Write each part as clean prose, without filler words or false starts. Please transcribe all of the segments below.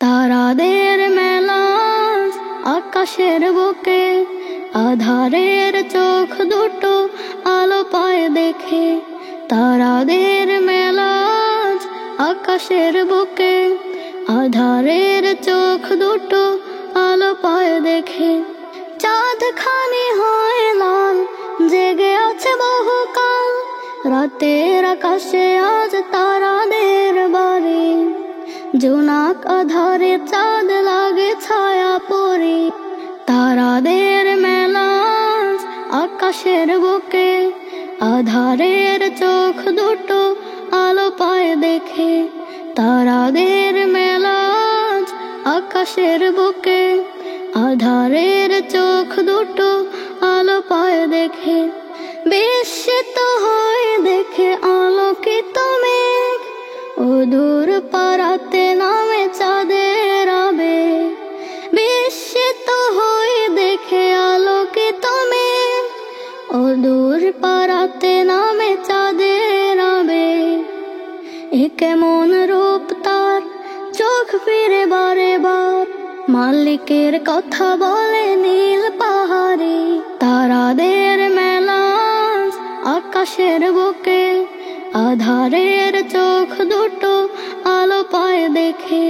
তারাদের মেলা আকাশের বুকে, আধারের চোখ দুটো আলো পায় দেখে। তারাদের মেলা আকাশের বুকে, আধারের চোখ দুটো আলো পায় দেখে। চাঁদ খানি হয় লাল, জেগে আছে বহুকাল, রাতের আকাশে আজ তারাদের বাড়ি। জোনাক আধারে চাঁদ লাগে ছায়া পড়ে। তারাদের মেলা আকাশের বুকে, আধারের চোখ দুটো আলো পায় দেখে। তারাদের মেলা আকাশের বুকে, আধারের চোখ দুটো আলো পায় দেখে। বিস্মিত হয়ে দেখে আলোকিত মেঘ, দূর পারাতে নামে চাঁদের আবেগ। বিস্মিত হয়ে দেখে আলোকিত মেঘ, দূর পারাতে নামে চাঁদের আবেগ। এ কেমন রূপ তার, চোখ ফিরে বারে বার, মালিকের কথা বলে নীল পাহাড়ে। তারাদের মেলা আকাশের বুকে, আধারের চোখ দুটো আলো পায় দেখে।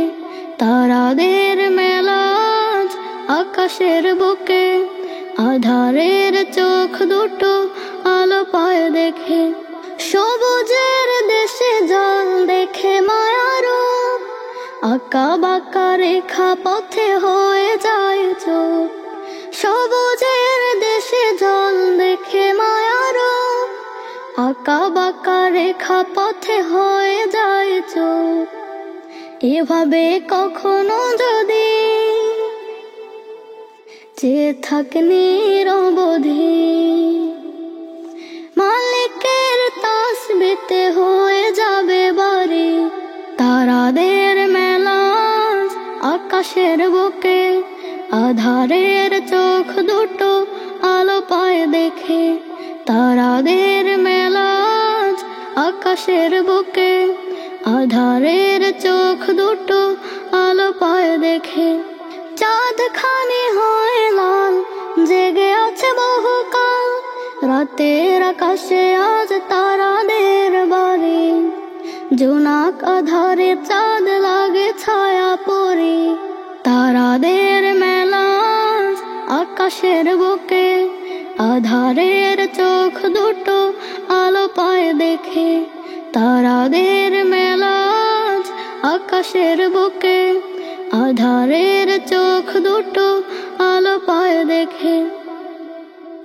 তারাদের মেলা আকাশের বুকে, আধারের চোখ দুটো আলো পায় দেখে। সবুজের দেশে জল দেখে মায়ার রূপ, আঁকা বাঁকা রেখা পথে হয়ে যায় চোখ। সবুজের দেশে জল দেখে মায়ার রূপ, আঁকা বাঁকা রেখা পথে হয়ে যায় চোখ। এভাবে কখনো যদি চেয়ে থাকে নিরবধি, মালিকের তাসবিতে হয়ে যাবে বাড়ি। তারাদের মেলা আকাশের বুকে, আধারের চোখ দুটো আলো পায় দেখে। তারাদের মেলা আকাশের বুকে, আধারের চোখ দুটো আলো পায় দেখে। চাঁদ খানি হয় লাল, জেগে আছে বহুকাল, রাতের আকাশে আজ তারাদের বাড়ি। জোনাক আধারে চাঁদ লাগে ছায়া পড়ে। তারাদের মেলা আকাশের বুকে, আধারের চোখ দুটো আলো পায় দেখে। তারাদের মেলা আকাশের বুকে, আধারের চোখ দুটো আলো পায় দেখে।